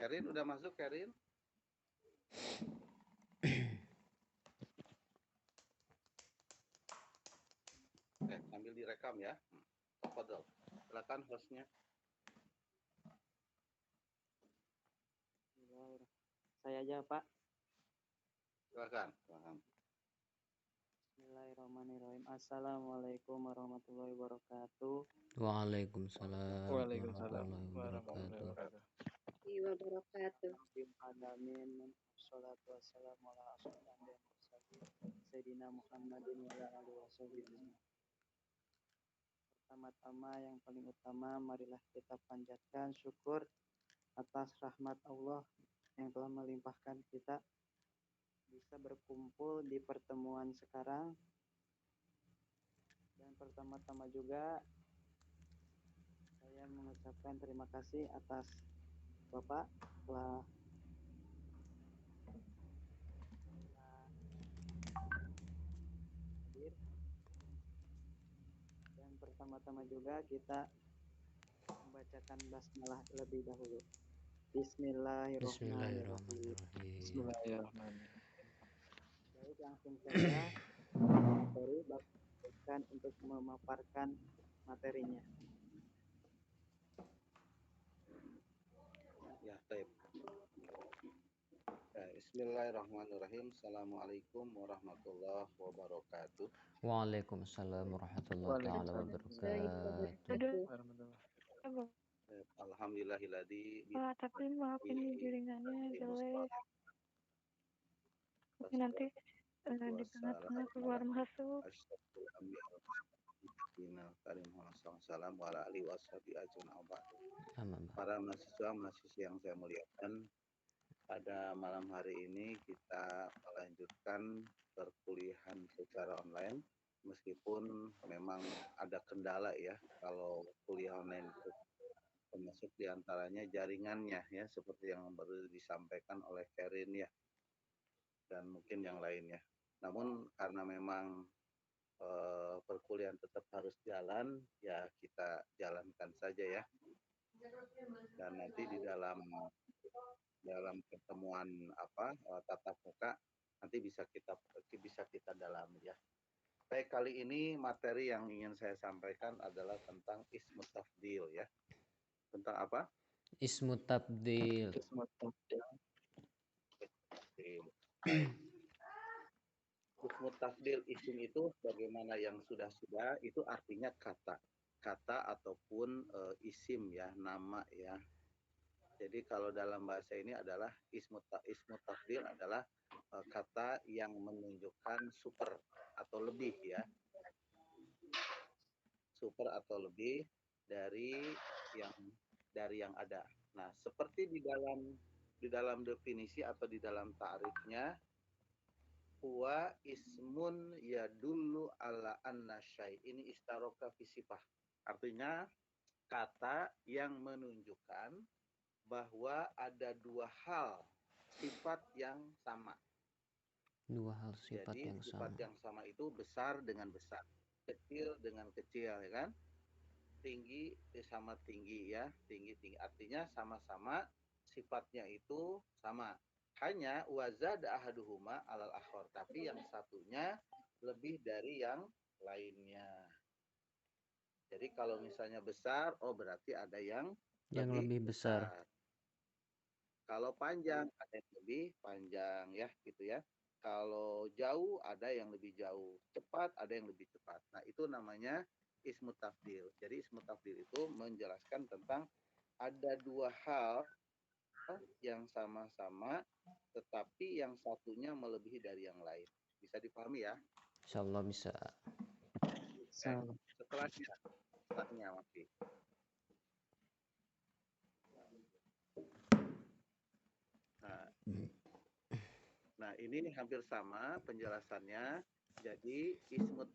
Karin udah masuk, Karin? Oke, sambil direkam ya. Tafadhol. Silakan hostnya. Saya aja, Pak. Silakan. Bismillahirrahmanirrahim. Assalamualaikum warahmatullahi wabarakatuh. Waalaikumsalam warahmatullahi wabarakatuh. Alamin. Wassalatu wassalamu ala asyrofil anbiya'i wal mursalin Sayyidina Muhammadin wa ala alihi wasallam. Pertama-tama yang paling utama, marilah kita panjatkan syukur atas rahmat Allah yang telah melimpahkan kita bisa berkumpul di pertemuan sekarang. Dan pertama-tama juga saya mengucapkan terima kasih atas Bapak telah hadir. Dan pertama-tama juga kita membacakan basmalah terlebih dahulu. Bismillahirrahmanirrahim. Baik, langsung saja materi bahkan untuk memaparkan materinya. Ya, baik. Bismillahirrahmanirrahim. Assalamualaikum warahmatullahi wabarakatuh. Waalaikumsalam warahmatullahi wabarakatuh. Alhamdulillahilladzi tapi maaf ini jaringannya jelek. Nanti di tengah-tengah keluar masuk. Para mahasiswa yang saya muliakan, pada malam hari ini kita melanjutkan perkuliahan secara online, meskipun memang ada kendala ya kalau kuliah online itu, termasuk diantaranya jaringannya ya, seperti yang baru disampaikan oleh Karin ya, dan mungkin yang lainnya. Namun karena memang perkuliahan tetap harus jalan, ya kita jalankan saja ya. Dan nanti di dalam pertemuan tatap muka nanti bisa kita dalami ya. Baik, kali ini materi yang ingin saya sampaikan adalah tentang ismu tafdil ya. Tentang apa? Ismu tabdil. Ismu tafdil, isim itu bagaimana yang sudah itu artinya kata ataupun isim ya, nama ya. Jadi kalau dalam bahasa ini adalah ismu tafdil adalah kata yang menunjukkan super atau lebih ya. Super atau lebih dari yang ada. Nah, seperti di dalam definisi atau di dalam ta'rifnya, huwa ismun yadullu ala anna syai'. Ini istaroka fi sifah. Artinya kata yang menunjukkan bahwa ada dua hal sifat yang sama. Dua hal sifat Jadi, yang sifat sama. yang sama itu besar dengan besar, kecil dengan kecil, ya kan? Tinggi sama tinggi ya, tinggi. Artinya sama-sama sifatnya itu sama. Hanya wazada ahaduhuma alal akhor, tapi yang satunya lebih dari yang lainnya. Jadi kalau misalnya besar, oh berarti ada yang lebih besar. Kalau panjang, ada yang lebih panjang ya, gitu ya. Kalau jauh, ada yang lebih jauh. Cepat, ada yang lebih cepat. Nah, itu namanya ismu tafdil. Jadi ismu tafdil itu menjelaskan tentang ada dua hal yang sama-sama, tetapi yang satunya melebihi dari yang lain. Bisa dipahami ya? Insyaallah bisa. Setelahnya masih. Nah, ini hampir sama penjelasannya. Jadi ismu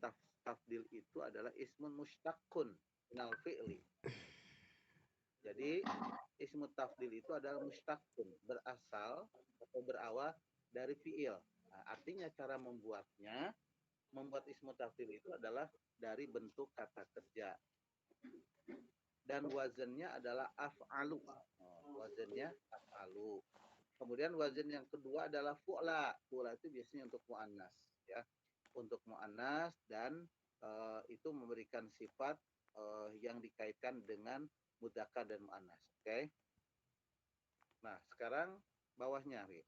tafdil itu adalah ismun mushtaqun minal fi'li. Jadi ismu tafdil itu adalah mushtaqun, berasal atau berawal dari fi'il. Nah, artinya cara membuat ismu tafdil itu adalah dari bentuk kata kerja. dan wazannya adalah af'alu. Wazannya af'alu. Kemudian wazan yang kedua adalah fu'la. Fu'la itu biasanya untuk mu'annas, ya. Untuk mu'annas dan itu memberikan sifat yang dikaitkan dengan mudzakkar dan mu'annas. Oke. Nah, sekarang bawahnya, Ri.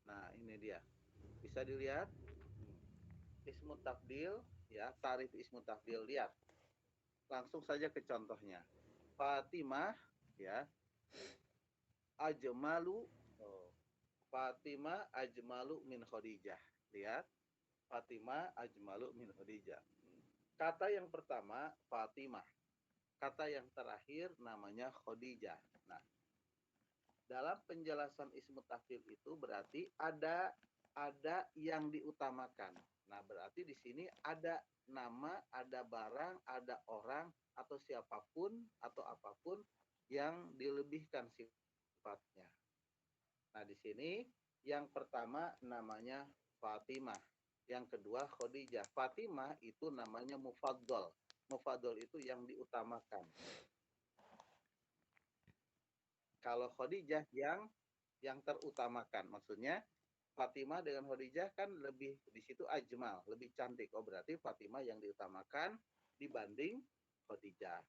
Nah, ini dia. Bisa dilihat ismu tafdil, ya, tarif ismu tafdil. Lihat. Langsung saja ke contohnya. Fatimah, ya, ajmalu, Fatimah ajmalu min Khadijah. Lihat, Fatimah ajmalu min Khadijah. Kata yang pertama Fatimah. Kata yang terakhir namanya Khadijah. Nah, dalam penjelasan ismu tafdil itu berarti ada yang diutamakan. Nah, berarti di sini ada nama, ada barang, ada orang atau siapapun atau apapun yang dilebihkan sifatnya. Nah, di sini yang pertama namanya Fatimah. Yang kedua Khadijah. Fatimah itu namanya mufaddal. Mufaddal itu yang diutamakan. Kalau Khadijah yang terutamakan. Maksudnya Fatimah dengan Khadijah kan lebih di situ ajmal, lebih cantik. Oh, berarti Fatimah yang diutamakan dibanding Khadijah.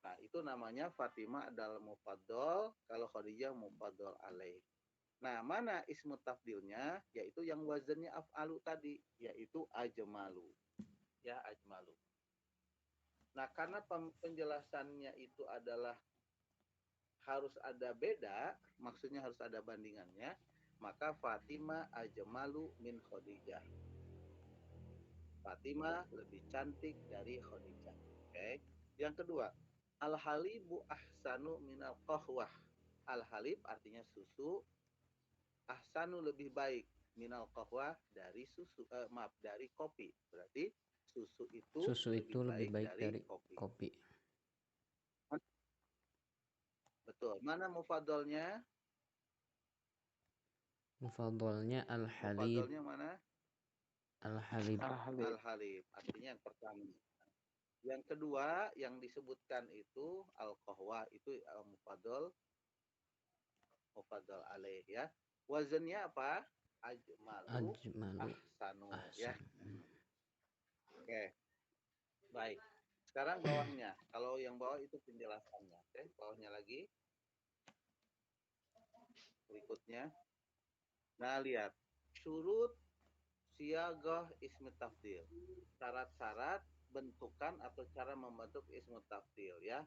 Nah, itu namanya Fatimah adalah mufaddal, kalau Khadijah mufaddal alaih. Nah, mana ismu tafdilnya? Yaitu yang wazannya af'alu tadi, yaitu ajmalu. Ya, ajmalu. Nah, karena penjelasannya itu adalah harus ada beda, maksudnya harus ada bandingannya, maka Fatimah ajmalu min Khadijah. Fatimah lebih cantik dari Khadijah. Oke. Yang kedua, al-halibu ahsanu minal qahwah. Al-halib artinya susu, ahsanu lebih baik minal qahwah dari susu, dari kopi. Berarti susu itu lebih baik dari kopi. Betul. Mana mufaddalnya? Mufaddalnya al-halib. Mufaddalnya mana? Al-halib. Al-halib. Artinya yang pertama. Yang kedua yang disebutkan itu al-qahwah, itu mufaddal alaih, ya. Wazannya apa? Ajmalu ahsanu, ya. Oke. Baik. Sekarang bawahnya. Kalau yang bawah itu penjelasannya. Oke, bawahnya lagi. Berikutnya. Nah, lihat. Syurut siyagah ismi tafdil. Syarat-syarat bentukan atau cara membentuk ismu tafdil, ya.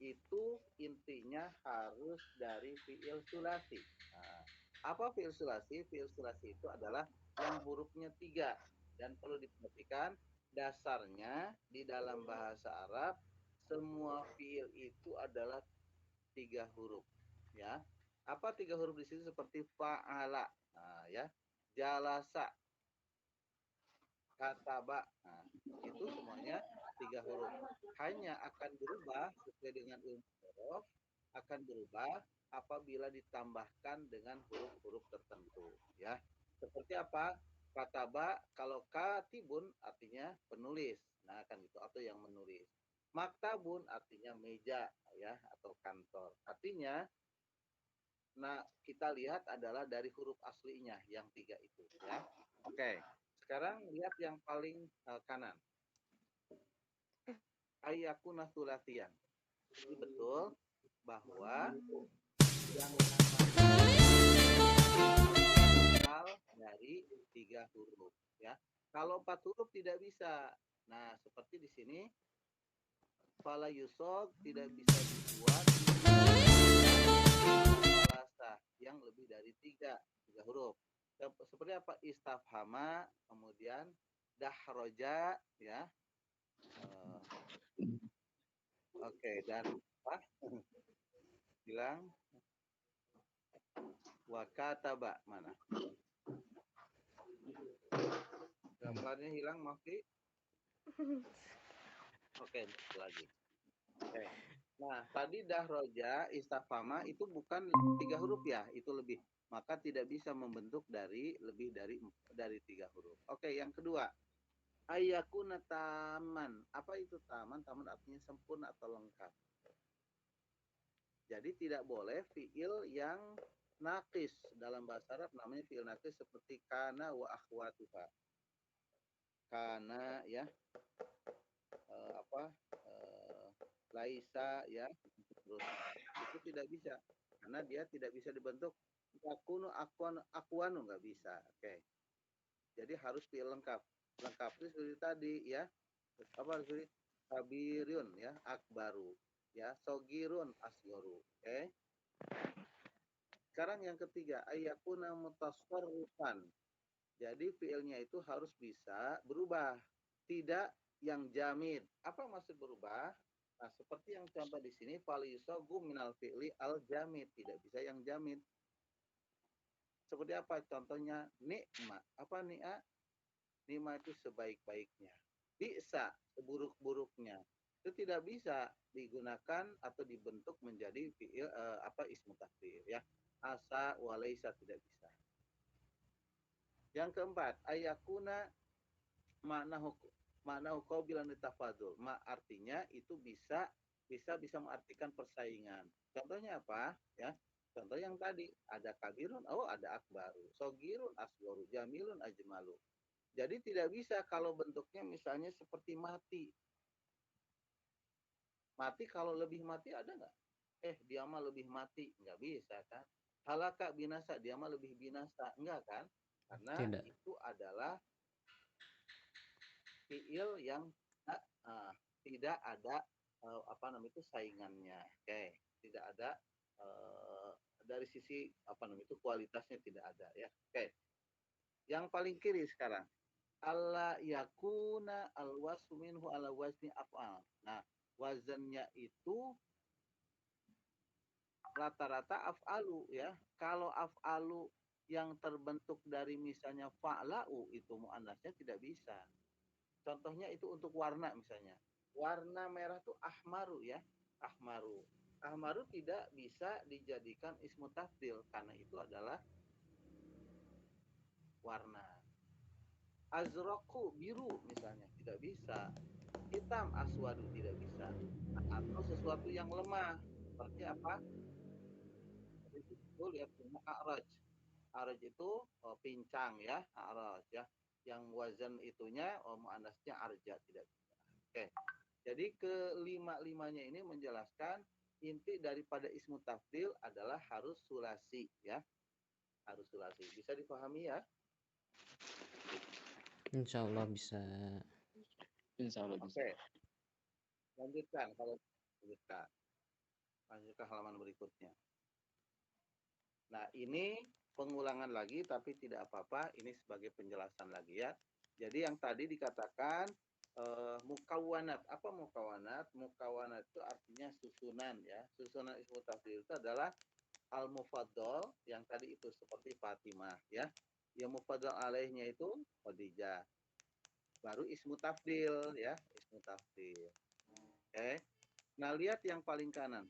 Itu intinya harus dari fi'il sulasi. Nah, apa fi'il sulasi? Fi'il sulasi itu adalah yang hurufnya 3. Dan perlu diperhatikan, dasarnya di dalam bahasa Arab, semua fi'il itu adalah 3 huruf. Ya. Apa 3 huruf di situ? Seperti fa'ala. Nah, ya. Jalasa. Kataba. Nah, itu semuanya 3 huruf. Hanya akan berubah sesuai dengan ilmu huruf, akan berubah apabila ditambahkan dengan huruf-huruf tertentu, ya. Seperti apa? Kataba, kalau katibun artinya penulis. Nah, kan gitu, atau yang menulis. Maktabun artinya meja, ya, atau kantor. Artinya, nah, kita lihat adalah dari huruf aslinya yang 3 itu, ya. Oke. Sekarang lihat yang paling kanan. Ayakuna sulasiyan. Ini betul bahwa yang namanya dari 3 huruf, ya. Kalau 4 huruf tidak bisa. Nah, seperti di sini fala yusog tidak bisa dibuat yang lebih dari 3 huruf. Seperti apa? Istafhama, kemudian dahroja, ya. Oke, dan apa? Bilang wakataba mana? Gambarnya hilang, Mafi. Oke, lagi. Oke. Nah, tadi dahroja, istafhama itu bukan 3 huruf, ya, itu lebih. maka tidak bisa membentuk dari lebih dari 3 huruf. Oke, yang kedua, ayakuna taman. Apa itu taman? Taman artinya sempurna atau lengkap. Jadi tidak boleh fiil yang nakis. Dalam bahasa Arab namanya fiil nakis seperti kana wa akhwatuha. Kana ya, laisa ya, terus itu tidak bisa karena dia tidak bisa dibentuk yakunu akwanu nggak bisa. Oke. Jadi harus fiil lengkap. Lengkap itu seperti tadi ya. Apa seperti kabirun ya, akbaru ya, sogirun asgoru. Oke. Sekarang yang ketiga, ayakuna mutasarrifan. Jadi fiilnya itu harus bisa berubah, tidak yang jamid. Apa maksud berubah? Nah, seperti yang contoh di sini, falisogu minal fi'li al jamid, tidak bisa yang jamid. Seperti apa? Contohnya nikma. Apa ni'a? Nikma itu sebaik-baiknya. Bisa seburuk-buruknya. Itu tidak bisa digunakan atau dibentuk menjadi fi'il ismu tafdhil ya. Asa walaisa tidak bisa. Yang keempat, ayakuna makna qabilan litafadul. Artinya itu bisa mengartikan persaingan. Contohnya apa? Ya. Contoh yang tadi, ada kabirun, ada akbaru, sogirun asgoru, jamilun ajmalu. Jadi tidak bisa kalau bentuknya misalnya seperti mati. Mati kalau lebih mati ada nggak? Dia mah lebih mati. Nggak bisa kan? Halaka binasa, dia mah lebih binasa. Enggak kan? Karena Tidak. itu adalah fiil yang tidak ada saingannya. Oke, tidak ada dari sisi kualitasnya tidak ada ya. Oke. Yang paling kiri sekarang. Alla yakuna alwasfu minhu ala wazni af'al. Nah, wazannya itu rata-rata af'alu ya. Kalau af'alu yang terbentuk dari misalnya fa'la'u itu muannasnya tidak bisa. Contohnya itu untuk warna misalnya. Warna merah itu ahmaru ya. Ahmaru. Ahmaru tidak bisa dijadikan ismu tafdhil karena itu adalah warna. Azraku biru misalnya tidak bisa. Hitam aswadu tidak bisa. Atau sesuatu yang lemah seperti apa? Itu lihat a'raj. A'raj itu pincang ya, a'raj ya. Yang wazan itunya muannasnya arja tidak bisa. Oke. Jadi kelima-limanya ini menjelaskan inti daripada ismu tafdhil adalah harus sulasi ya. Harus sulasi. Bisa dipahami ya? Insya Allah bisa. Insya Allah bisa. Oke. Lanjutkan kalau lanjutkan. Lanjut ke halaman berikutnya. Nah, ini pengulangan lagi tapi tidak apa-apa, ini sebagai penjelasan lagi ya. Jadi yang tadi dikatakan mukawanat. Apa mukawanat? Mukawanat itu artinya susunan ya. Susunan ismu tafdhil itu adalah al-mufaddal yang tadi itu seperti Fatimah ya. Yang mufaddal alaihnya itu Khadijah. Baru ismu tafdhil ya, ismu tafdhil. Oke. Nah, lihat yang paling kanan.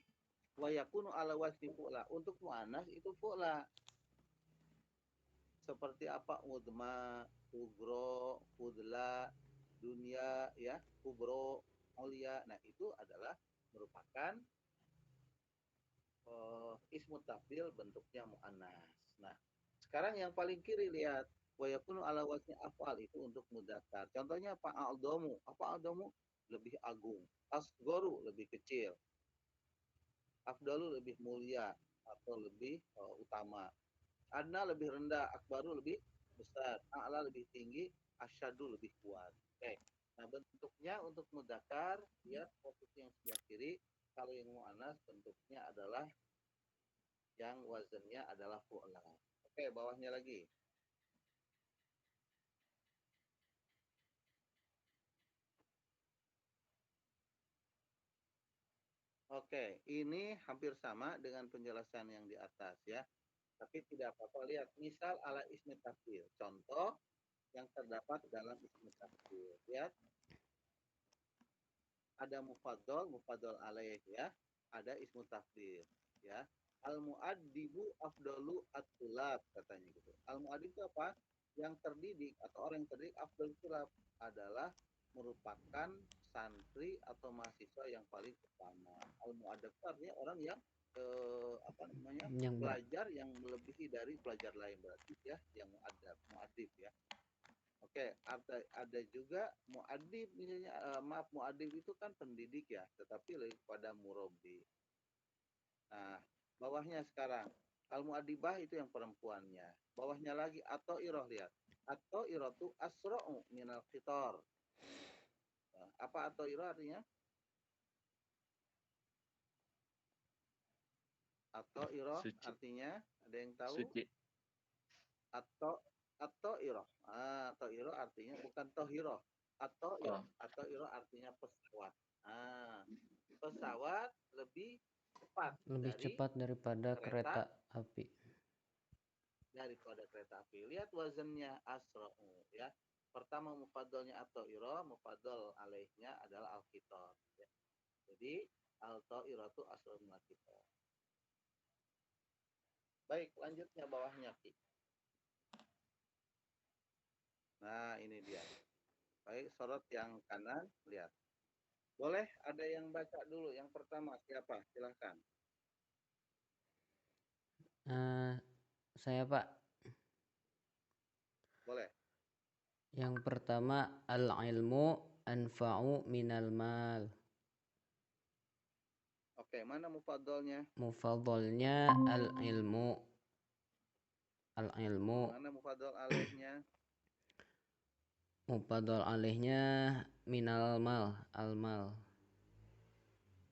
Wa yakunu ala wazni fu'la. Untuk muannas itu fu'la. Seperti apa? Udma, ugro, fudla, dunia ya, kubro, mulia. Nah, itu adalah merupakan ismu tafdhil bentuknya muannas. Nah, sekarang yang paling kiri lihat wa yakunu ala wazni af'al itu untuk mudzakkar. Contohnya apa? A'dhamu. Apa a'dhamu? Lebih agung. Asgharu lebih kecil. Afdalu lebih mulia atau lebih utama. Adna lebih rendah, akbaru lebih besar, a'la lebih tinggi, asyadu lebih kuat. Oke. Nah, bentuknya untuk mudzakkar lihat posisi yang sebelah kiri. Kalau yang muannas bentuknya adalah yang wazannya adalah fu'la. Oke, bawahnya lagi. Oke, ini hampir sama dengan penjelasan yang di atas ya. Tapi tidak apa-apa, lihat misal ala ismi tafdhil. Contoh yang terdapat dalam ismi tafdhil. Lihat. Ada mufaddal alaih ya. Ada ismu tafdhil ya. Al-mu'addibu afdalu at-tulab katanya gitu. Al-mu'addib itu apa? Yang terdidik atau orang yang terdidik afdalu tulab adalah merupakan santri atau mahasiswa yang paling utama. Al-mu'addib itu artinya orang yang belajar yang melebihi dari pelajar lain, berarti ya yang mu'addib ya. Oke, ada juga mu'addib misalnya, mu'addib itu kan pendidik ya, tetapi lebih pada murabbi. Nah, bawahnya sekarang al-mu'addibah itu yang perempuannya. Bawahnya lagi atau iroh, lihat. Atau iroh itu asra'u minal khitar. Nah, apa atau iroh artinya? Atau iroh artinya ada yang tahu? Suci. Atau iroh. Atau iroh artinya bukan tohiroh. Atau iroh artinya pesawat. Pesawat lebih cepat daripada kereta api. Lihat wazannya asra'u ya. Pertama mufadhalnya atau iro, mufadhal alaihnya adalah al-khitab ya. Jadi al-ta'iratu asra'u min al-khitab. Baik, lanjutnya bawahnya Ki. Nah, ini dia. Baik, sorot yang kanan, lihat. Boleh ada yang baca dulu. Yang pertama siapa? Silahkan. Saya, Pak. Boleh. Yang pertama, al-ilmu anfa'u minal mal. Oke, mana mufadhalnya? Mufadhalnya al-ilmu. Al-ilmu. Mana mufadhal alaihnya? Mufadhal alaihnya minal mal, al-mal.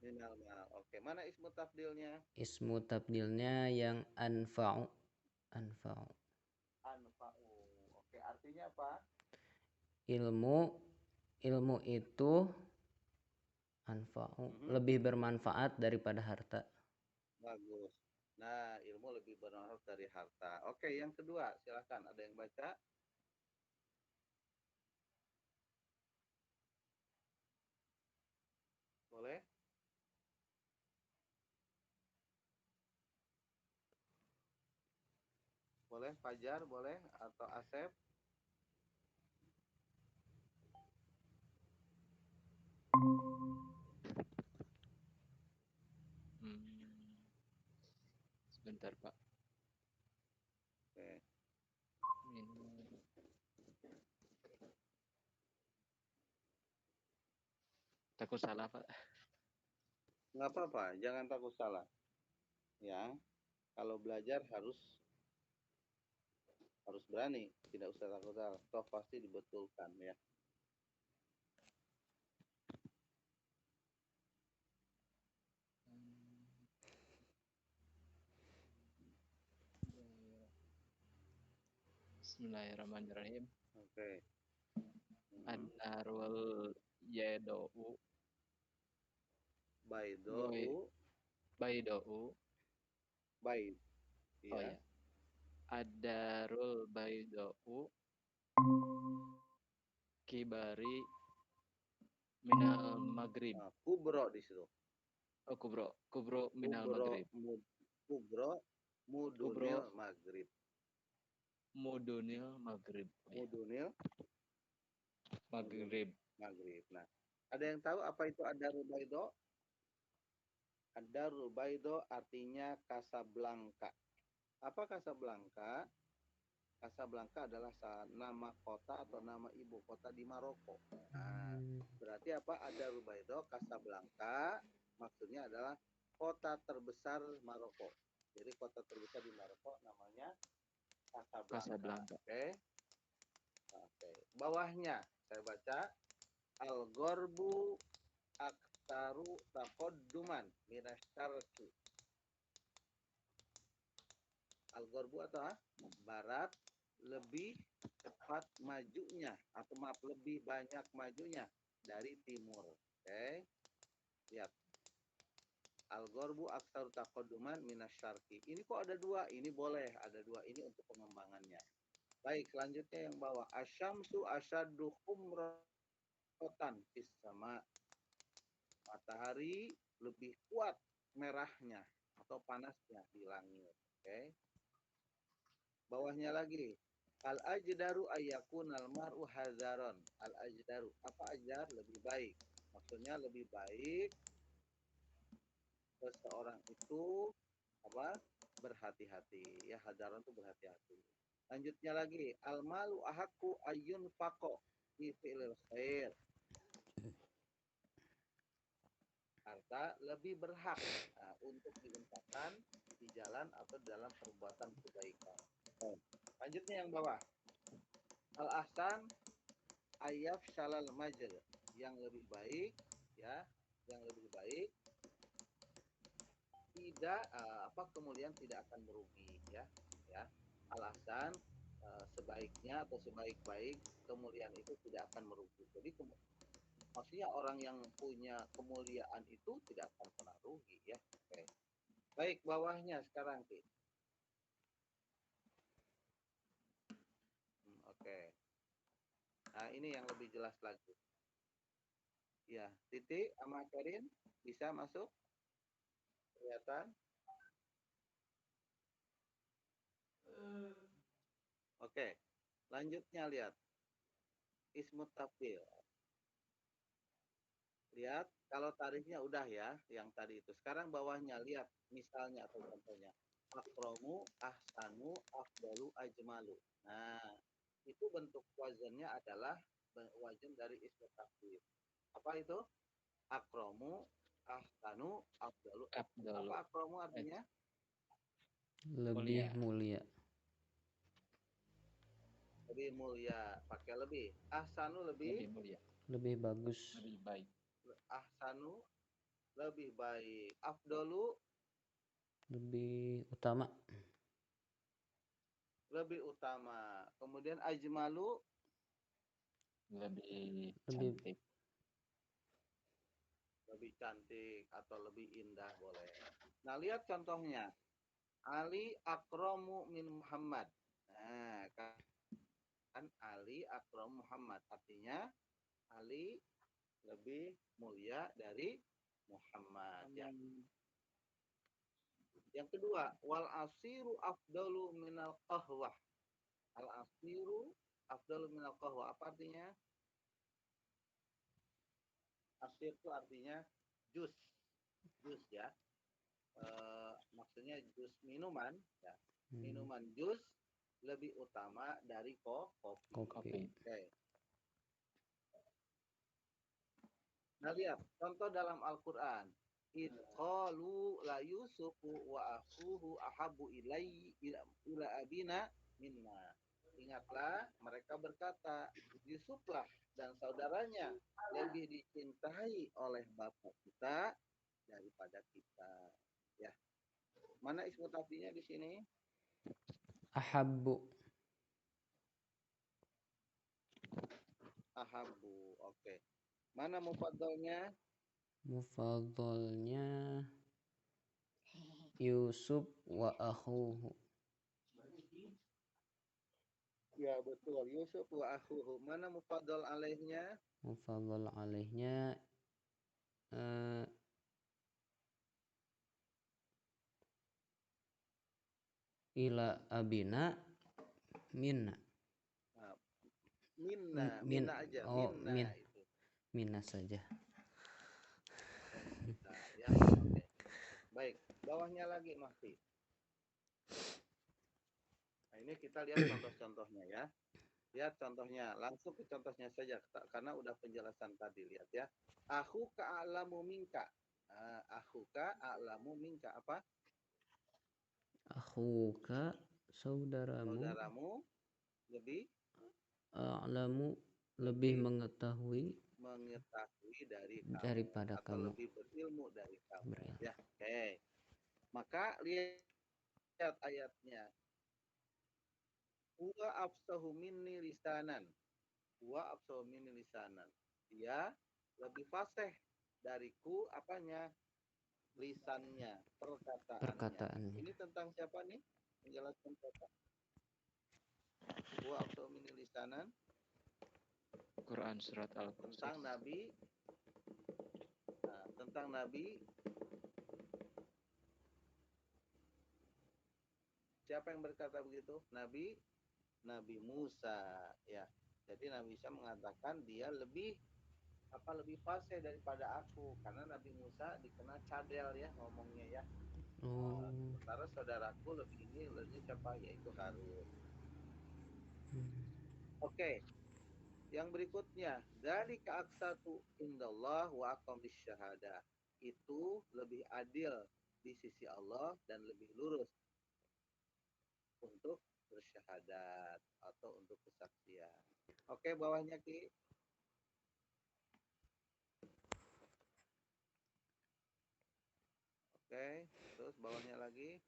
Minal mal. Oke, mana ismu tafdilnya? Ismu tabdilnya yang anfa'u. Anfa'u. Oke, artinya apa? Ilmu itu anfa'u, lebih bermanfaat daripada harta. Bagus. Nah, ilmu lebih bermanfaat dari harta. Oke, yang kedua, silakan ada yang baca? Boleh? Boleh Fajar, boleh atau Asep? Sebentar, Pak. Oke. Takut salah, Pak. Nggak apa-apa, jangan takut salah. Ya, kalau belajar harus berani, tidak usah takut salah. Toh pasti dibetulkan ya. Bismillahirrahmanirrahim. Oke. An-narul yadau. Baidou. Baid. Iya. Oh ya. Ad-darul baidau kibari minal maghrib. Kubro di situ. Oh, kubro minal maghrib. Kubro mudunil maghrib. Mudunil maghrib. Mudunil maghrib. Nah, ada yang tahu apa itu ad-darul baido? Ad-darul baido artinya Casablanca. Apa Casablanca? Casablanca adalah nama kota atau nama ibu kota di Maroko. Nah, berarti apa? Ad-darul baido Casablanca maksudnya adalah kota terbesar Maroko. Jadi kota terbesar di Maroko namanya Casablanca. Oke. Bawahnya saya baca al-gharbu aktaru taqadduman minasyarqi. Al-gharbu atau barat lebih cepat majunya atau lebih banyak majunya dari timur. Oke. Lihat. Al-gharbu aktaru taqadduman minasyarqi. Ini kok ada dua? Ini boleh ada dua. Ini untuk pengembangannya. Baik, selanjutnya yang bawah. Asyamsu asyaddu khumratan fis sama. Matahari lebih kuat merahnya atau panasnya di langit. Oke. Bawahnya lagi. Al-ajdaru ayyakunal mar'u hadaron. Al-ajdaru. Apa ajar? Lebih baik. Maksudnya lebih baik seseorang itu apa? Berhati-hati. Ya, hadaron itu berhati-hati. Lanjutnya lagi. Al-malu ahaku ayyun faqo fi fi'lil khair. Harta lebih berhak untuk diinfakkan di jalan atau dalam perbuatan kebaikan. Lanjutnya yang bawah. Al-ahsan ayaf shalal majr, yang lebih baik ya, yang lebih baik tidak kemudian tidak akan merugi ya. Al-ahsan sebaiknya atau sebaik-baik kemuliaan itu tidak akan merugi. Jadi maksudnya orang yang punya kemuliaan itu tidak akan pernah rugi ya. Oke. Baik, bawahnya sekarang Ki. Oke. Nah, ini yang lebih jelas lagi. Ya, Titi sama Karin bisa masuk? Kelihatan? Oke. Lanjutnya lihat. Ismut tafdil. Lihat, kalau tarifnya udah ya, yang tadi itu. Sekarang bawahnya, lihat misalnya atau contohnya. Akromu, ahsanu, afdalu, ajmalu. Nah, itu bentuk wazannya adalah wazan dari ismu tafdil. Apa itu? Akromu, ahsanu, afdalu. Apa akromu artinya? Lebih mulia. Lebih mulia, pakai lebih. Ahsanu lebih mulia. Lebih bagus. Lebih baik. Ahsanu lebih baik. Afdalu lebih utama. Lebih utama. Kemudian ajmalu lebih cantik. Lebih cantik atau lebih indah boleh. Nah, lihat contohnya. Ali akramu min Muhammad. Nah, kan Ali akramu Muhammad. Artinya Ali lebih mulia dari Muhammad. Ya. Yang kedua, wal asiru afdalu minal qahwah. Al asiru afdalu minal qahwah. Apa artinya? Asir itu artinya jus. Jus ya. Maksudnya jus minuman ya. Minuman jus lebih utama dari kopi. Okay. Nah, lihat contoh dalam Al-Qur'an. Id qalu la yusufu wa akhuhu ahabbu ila abina minna. Ingatlah, mereka berkata, Yusuflah dan saudaranya lebih dicintai oleh bapak kita daripada kita. Ya. Mana ismu tafdilnya di sini? Ahabbu. Ahabbu. Oke. Mana mufaddalnya? Mufaddalnya Yusuf wa akhuhu. Ya betul, Yusuf wa akhuhu. Mana mufaddal alaihnya? Mufaddal alaihnya ila abina minna. Nah, minna aja. Oh, minna itu. Minna saja. Nah, ya. Okay. Baik, bawahnya lagi Mahdi. Nah, ini kita lihat contoh-contohnya ya. Lihat contohnya, langsung ke contohnya saja karena udah penjelasan tadi. Lihat ya. Akhuka a'lamu minka. Akhuka a'lamu minka apa? Akhuka saudaramu. Saudaramu lebih a'lamu lebih mengetahui daripada kamu. Lebih berilmu dari kamu. Ya, oke. Maka lihat ayatnya. Huwa afsahu minni lisanan. Huwa afsahu minni lisanan. Dia lebih fasih dariku apanya? Lisannya, perkataannya. Ini tentang siapa nih? Menjelaskan siapa? Huwa afsahu minni lisanan. Quran surat Al-Qasas. Tentang Nabi. Tentang Nabi Siapa yang berkata begitu? Nabi Musa, ya. Jadi Nabi Isa mengatakan dia lebih fasih daripada aku, karena Nabi Musa dikenal cadel ya ngomongnya ya. Sementara saudaraku lebih siapa? Yaitu Harun. Oke. Yang berikutnya, dari keaksatu indallah wa aqamis syahadah. Itu lebih adil di sisi Allah dan lebih lurus untuk bersyahadat atau untuk kesaksian. Oke, bawahnya Ki. Oke, terus bawahnya lagi.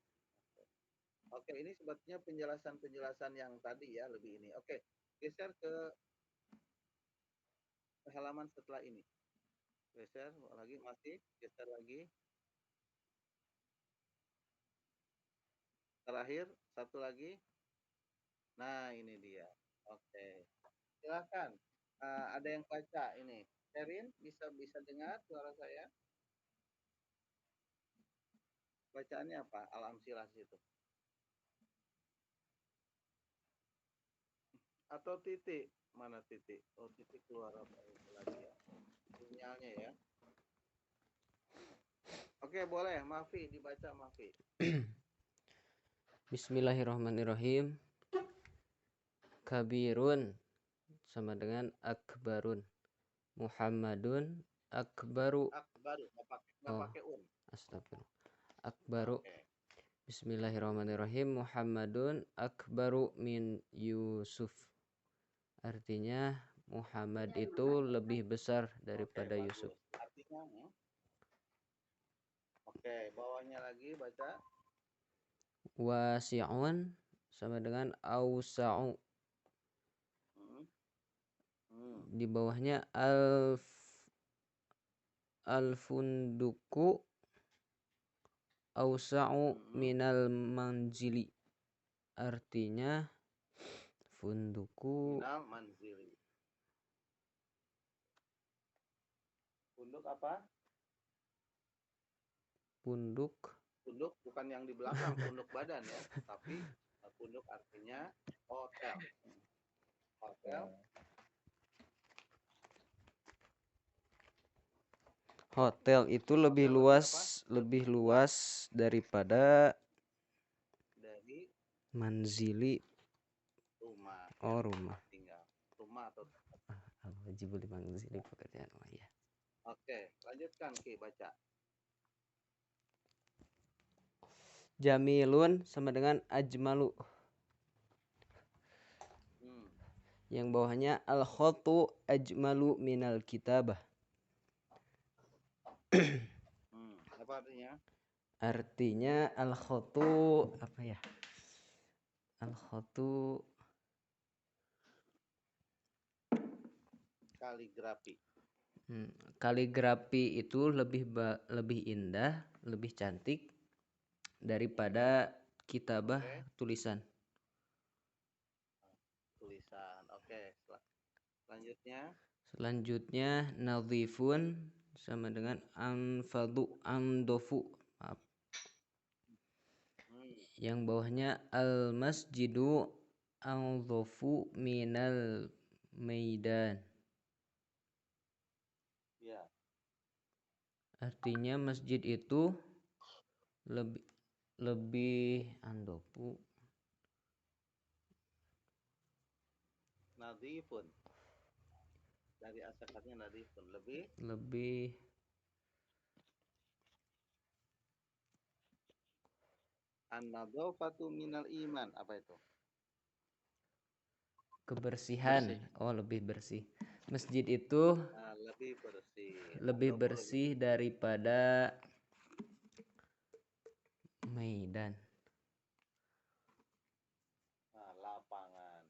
Oke, ini sebetulnya penjelasan yang tadi ya, lebih ini. Oke, geser ke halaman setelah ini. Geser lagi, masih geser lagi. Terakhir, satu lagi. Nah, ini dia. Oke. Silakan. Ada yang baca ini. Sherin, bisa dengar suara saya? Bacaannya apa? Al-Amsilah itu. Atau titik? Mana titik? Oh, titik keluar apa itu lagi ya? Sinyalnya ya. Oke, boleh. Mafi, dibaca Mafi. Bismillahirrahmanirrahim. Kabirun sama dengan akbarun. Muhammadun akbaru. Akbaru, nggak pakai un. Astagfirullah. Akbaru. Okay. Bismillahirrahmanirrahim. Muhammadun akbaru min Yusuf. Artinya Muhammad itu lebih besar daripada Yusuf. Artinya, Oke, bawahnya lagi baca. Wasi'un sama dengan ausa'u. Di bawahnya al-funduku ausa'u minal manzili. Artinya funduku minal manzili. Punduk apa? Punduk bukan yang di belakang, punduk badan ya, tapi punduk artinya hotel. Hotel itu lebih luas daripada dari manzili. Rumah. Oh, rumah. Tinggal. Rumah atau Al-wajibul manzili pekerjaan rumah ya. Oke, lanjutkan Ki, baca. Jamilun sama dengan ajmalu. Yang bawahnya al-khotu ajmalu minal kitabah. Apa artinya? Artinya al-khotu apa ya? Al-khotu kaligrafi. Kaligrafi itu lebih indah, lebih cantik daripada kitabah, tulisan. Oke. Selanjutnya nadhifun sama dengan andofu. Maaf. Yang bawahnya al-masjidu andofu minal maidan. Ya. Artinya masjid itu lebih andofu. Nadhifun. Dari asalnya nadhifun, lebih an-nadhafatu minal iman. Apa itu? Kebersihan. Oh, lebih bersih. Masjid itu lebih bersih daripada maidan. Lapangan.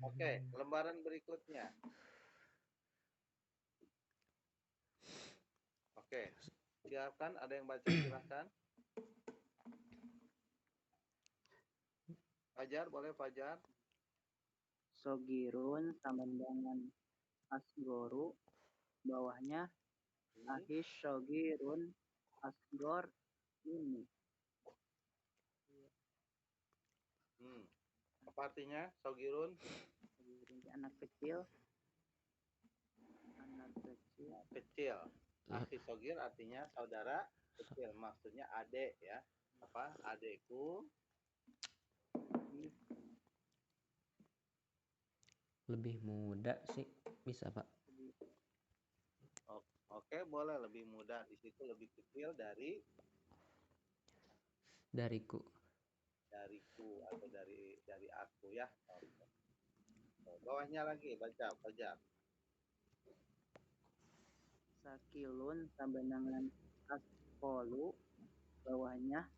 Oke, lembaran berikutnya. Oke, silakan, ada yang baca, silakan. Fajar, boleh Fajar? Sogirun sama dengan asgoru, bawahnya ahis sogirun asgor ini. Apa artinya sogirun? Anak kecil. Kecil. Akhi sogir artinya saudara kecil, maksudnya adik ya. Apa? Adekku Lebih muda sih bisa Pak. Oke, boleh lebih muda. Di situ lebih kecil Dariku atau dari aku ya. Bawahnya lagi baca. Sakilun sampai dengan asqalu, bawahnya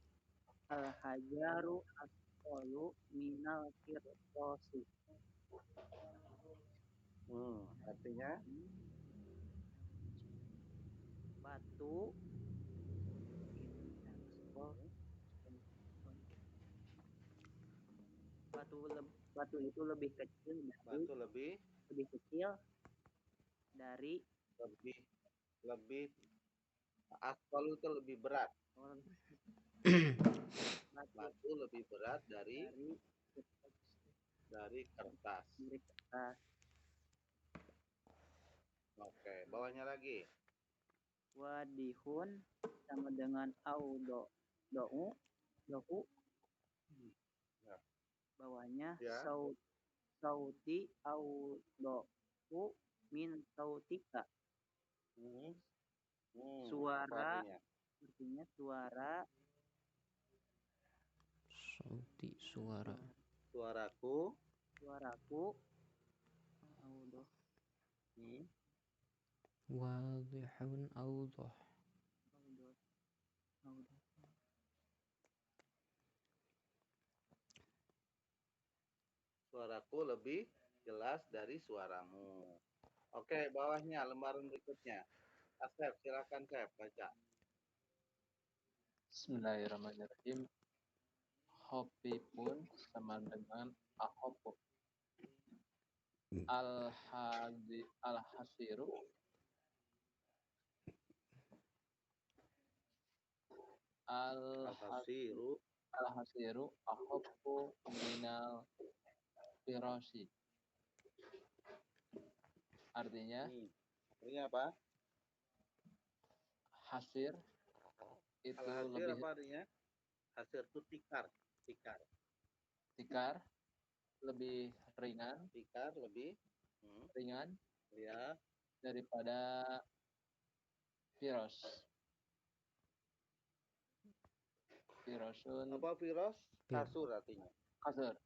al-hajaru asqalu minal qirtasi. Artinya Batu itu lebih kecil dari lebih asfal itu lebih berat. Batu lebih berat dari kertas. Oke, bawahnya lagi. Wadihun sama dengan dohu. Bawahnya Ya. sauti dohu min sautika. Suara, artinya suara. Sauti suara. Suaraku. Wadihun awdah. Suaraku lebih jelas dari suaramu. Oke, bawahnya lembaran berikutnya. Asep, silakan Asep baca. Bismillahirrahmanirrahim. Hopi pun sama dengan ahopu. Al-hasiru ahopu minal firasi. Artinya apa? Hasir itu Al-hasir lebih apa artinya? Hasir itu tikar. Tikar lebih ringan. Ringan ya daripada firos. Firosun. Apa firos? Kasur artinya. Kasur.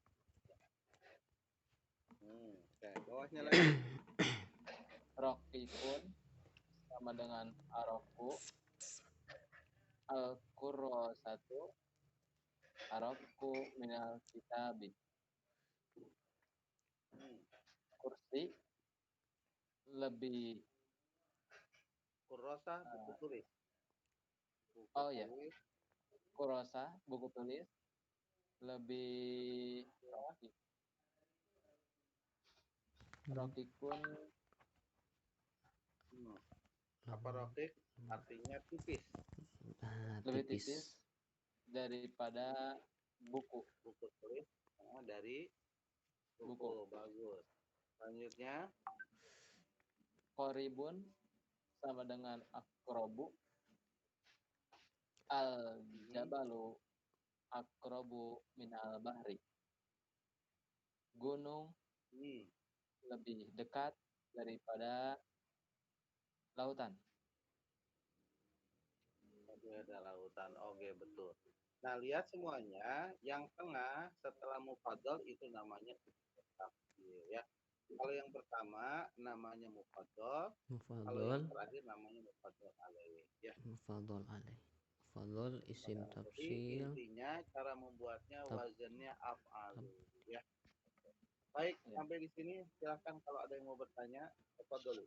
Oke, bawahnya lagi. Roki pun sama dengan aroku. Al-Qurra 1 aroku minal kitabi. Kursi lebih Kurrosa buku tulis. Kurrosa buku tulis lebih Rokikun. Apa rokik? Artinya tipis. Lebih tipis daripada buku tulis. Dari buku. Bagus. Selanjutnya Koribun sama dengan akrobu. Al-jabalu akrobu minal bahri. Gunung lebih dekat daripada lautan. Ada lautan. Oke, betul. Nah, lihat semuanya. Yang tengah setelah mufadhal itu namanya tafsir ya. Kalau yang pertama namanya mufadhal. Kalau yang terakhir namanya mufadhal alaih ya. Mufadhal alaih. Mufadhal isim tafsil. Intinya cara membuatnya wazannya af'al ya. Baik, sampai di sini silakan kalau ada yang mau bertanya, tafadhol.